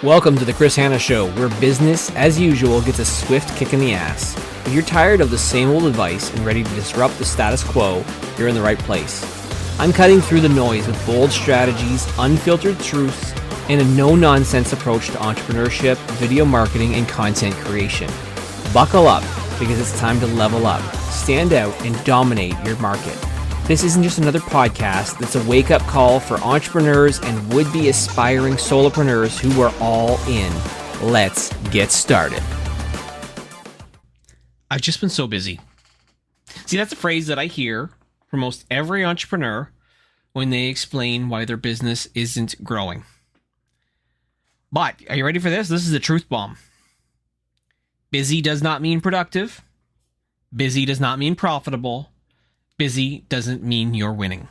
Welcome to the Chris Hanna Show, where business, as usual, gets a swift kick in the ass. If you're tired of the same old advice and ready to disrupt the status quo, you're in the right place. I'm cutting through the noise with bold strategies, unfiltered truths, and a no-nonsense approach to entrepreneurship, video marketing, and content creation. Buckle up, because it's time to level up, stand out, and dominate your market. This isn't just another podcast, it's a wake-up call for entrepreneurs and would-be aspiring solopreneurs who are all in. Let's get started. I've just been so busy. See, that's a phrase that I hear from most every entrepreneur when they explain why their business isn't growing. But, are you ready for this? This is a truth bomb. Busy does not mean productive. Busy does not mean profitable. Busy doesn't mean you're winning.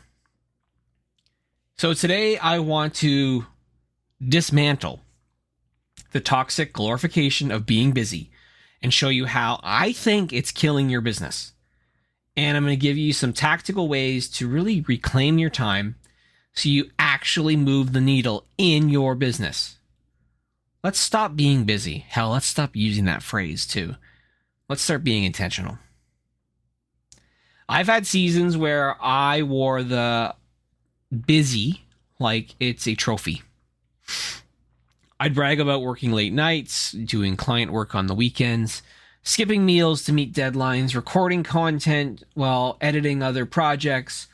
So today I want to dismantle the toxic glorification of being busy and show you how I think it's killing your business. And I'm going to give you some tactical ways to really reclaim your time so you actually move the needle in your business. Let's stop being busy. Hell, let's stop using that phrase too. Let's start being intentional. I've had seasons where I wore the busy like it's a trophy. I'd brag about working late nights, doing client work on the weekends, skipping meals to meet deadlines, recording content while editing other projects,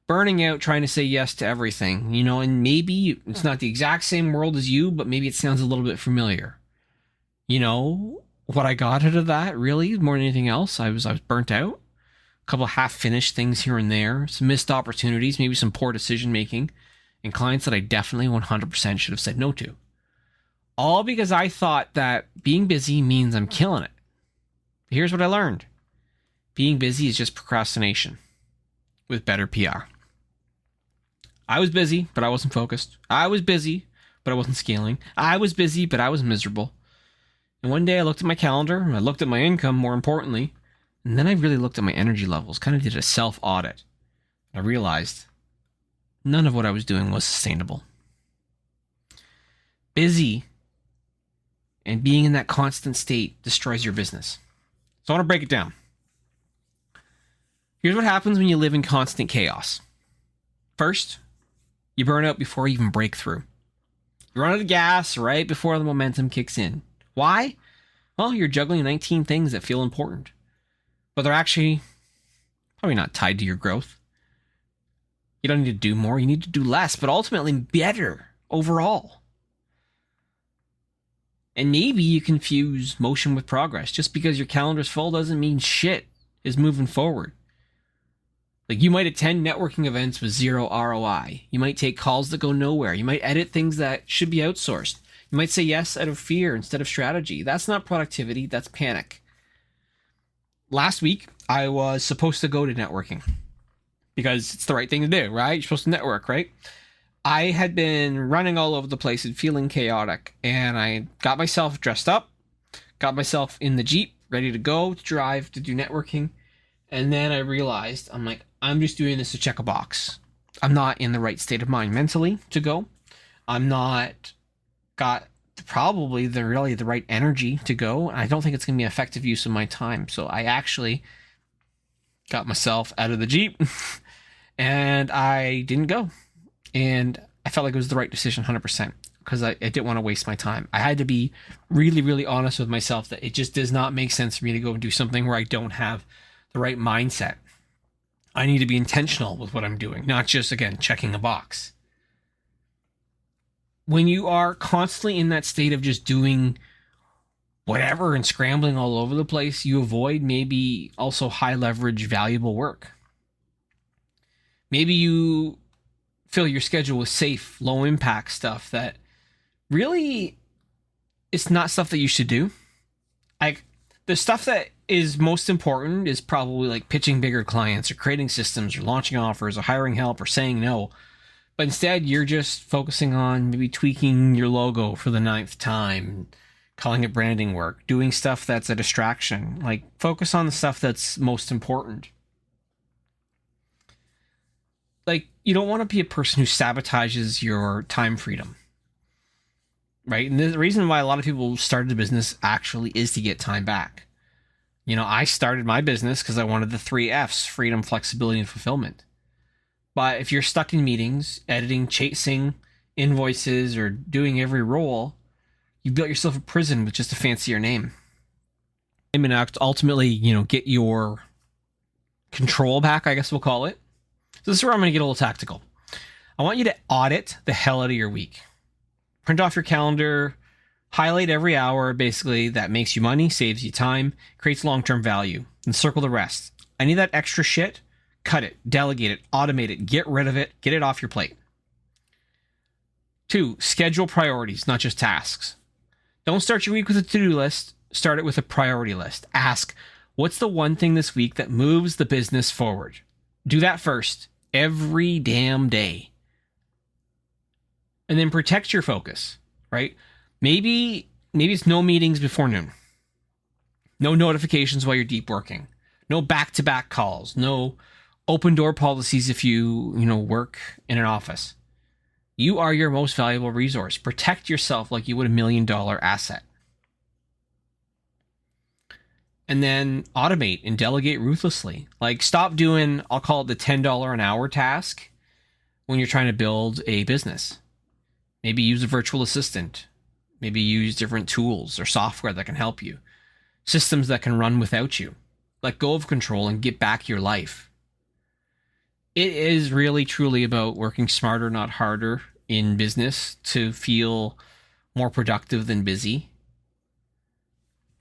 burning out trying to say yes to everything. And maybe it's not the exact same world as you, but maybe it sounds a little bit familiar. What I got out of that, really, more than anything else, I was burnt out. Couple half-finished things here and there, some missed opportunities, maybe some poor decision-making, and clients that I definitely 100% should have said no to. All because I thought that being busy means I'm killing it. But here's what I learned. Being busy is just procrastination with better PR. I was busy, but I wasn't focused. I was busy, but I wasn't scaling. I was busy, but I was miserable. And one day I looked at my calendar, and I looked at my income, more importantly, and then I really looked at my energy levels, kind of did a self-audit. I realized none of what I was doing was sustainable. Busy and being in that constant state destroys your business. So I want to break it down. Here's what happens when you live in constant chaos. First, you burn out before you even break through. You run out of gas right before the momentum kicks in. Why? Well, you're juggling 19 things that feel important, but they're actually probably not tied to your growth. You don't need to do more, you need to do less, but ultimately better overall. And maybe you confuse motion with progress. Just because your calendar's full doesn't mean shit is moving forward. Like, you might attend networking events with zero ROI. You might take calls that go nowhere. You might edit things that should be outsourced. You might say yes out of fear instead of strategy. That's not productivity, that's panic. Last week, I was supposed to go to networking because it's the right thing to do, right? You're supposed to network, right? I had been running all over the place and feeling chaotic, and I got myself dressed up, got myself in the Jeep, ready to go, to drive, to do networking, and then I realized, I'm just doing this to check a box. I'm not in the right state of mind mentally to go. I'm not got probably the right energy to go. I don't think it's going to be an effective use of my time. So I actually got myself out of the Jeep and I didn't go. And I felt like it was the right decision 100% because I didn't want to waste my time. I had to be really, really honest with myself that it just does not make sense for me to go and do something where I don't have the right mindset. I need to be intentional with what I'm doing, not just, again, checking a box. When you are constantly in that state of just doing whatever and scrambling all over the place, you avoid maybe also high leverage, valuable work. Maybe you fill your schedule with safe, low impact stuff that really is not stuff that you should do. Like, the stuff that is most important is probably like pitching bigger clients or creating systems or launching offers or hiring help or saying no. But instead, you're just focusing on maybe tweaking your logo for the 9th time, calling it branding work, doing stuff that's a distraction. Like, focus on the stuff that's most important. Like, you don't want to be a person who sabotages your time freedom. right? And the reason why a lot of people started a business actually is to get time back. You know, I started my business because I wanted the 3 F's: freedom, flexibility, and fulfillment. But if you're stuck in meetings, editing, chasing invoices, or doing every role, you built yourself a prison with just a fancier name. And ultimately, you know, get your control back, I guess we'll call it. So this is where I'm going to get a little tactical. I want you to audit the hell out of your week. Print off your calendar, highlight every hour, basically, that makes you money, saves you time, creates long-term value, and circle the rest. Any of that extra shit, cut it, delegate it, automate it, get rid of it, get it off your plate. 2, schedule priorities, not just tasks. Don't start your week with a to-do list. Start it with a priority list. Ask, what's the one thing this week that moves the business forward? Do that first, every damn day. And then protect your focus, right? Maybe it's no meetings before noon. No notifications while you're deep working. No back-to-back calls. No open door policies if you work in an office. You are your most valuable resource. Protect yourself like you would $1 million asset. And then automate and delegate ruthlessly. Like, stop doing, I'll call it the $10 an hour task when you're trying to build a business. Maybe use a virtual assistant. Maybe use different tools or software that can help you. Systems that can run without you. Let go of control and get back your life. It is really, truly about working smarter, not harder in business to feel more productive than busy.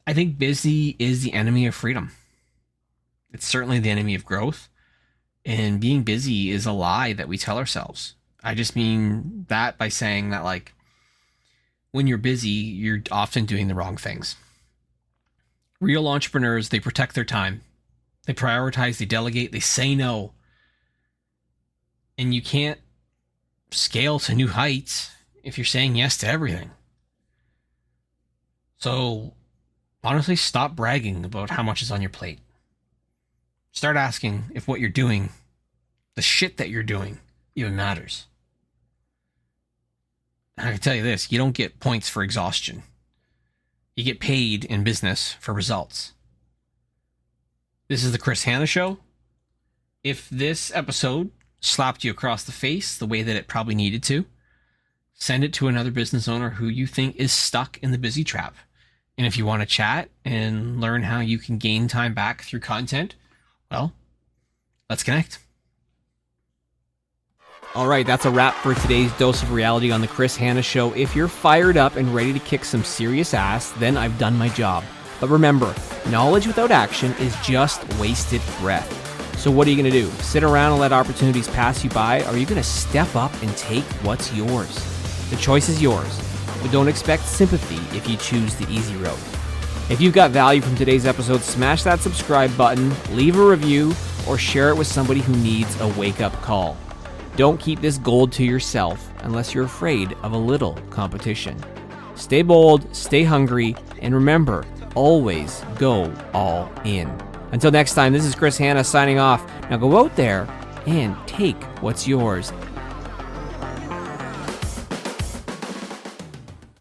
I think busy is the enemy of freedom. It's certainly the enemy of growth. And being busy is a lie that we tell ourselves. I just mean that by saying that, like, when you're busy, you're often doing the wrong things. Real entrepreneurs, they protect their time. They prioritize, they delegate, they say no. And you can't scale to new heights if you're saying yes to everything. So, honestly, stop bragging about how much is on your plate. Start asking if what you're doing, the shit that you're doing, even matters. I can tell you this, you don't get points for exhaustion. You get paid in business for results. This is the Chris Hanna Show. If this episode slapped you across the face the way that it probably needed to, send it to another business owner who you think is stuck in the busy trap. And if you want to chat and learn how you can gain time back through content, well, let's connect. All right, that's a wrap for today's dose of reality on the Chris Hanna Show. If you're fired up and ready to kick some serious ass, then I've done my job. But remember, knowledge without action is just wasted breath. So what are you going to do? Sit around and let opportunities pass you by? Or are you going to step up and take what's yours? The choice is yours, but don't expect sympathy if you choose the easy road. If you've got value from today's episode, smash that subscribe button, leave a review, or share it with somebody who needs a wake-up call. Don't keep this gold to yourself unless you're afraid of a little competition. Stay bold, stay hungry, and remember, always go all in. Until next time, this is Chris Hanna signing off. Now go out there and take what's yours.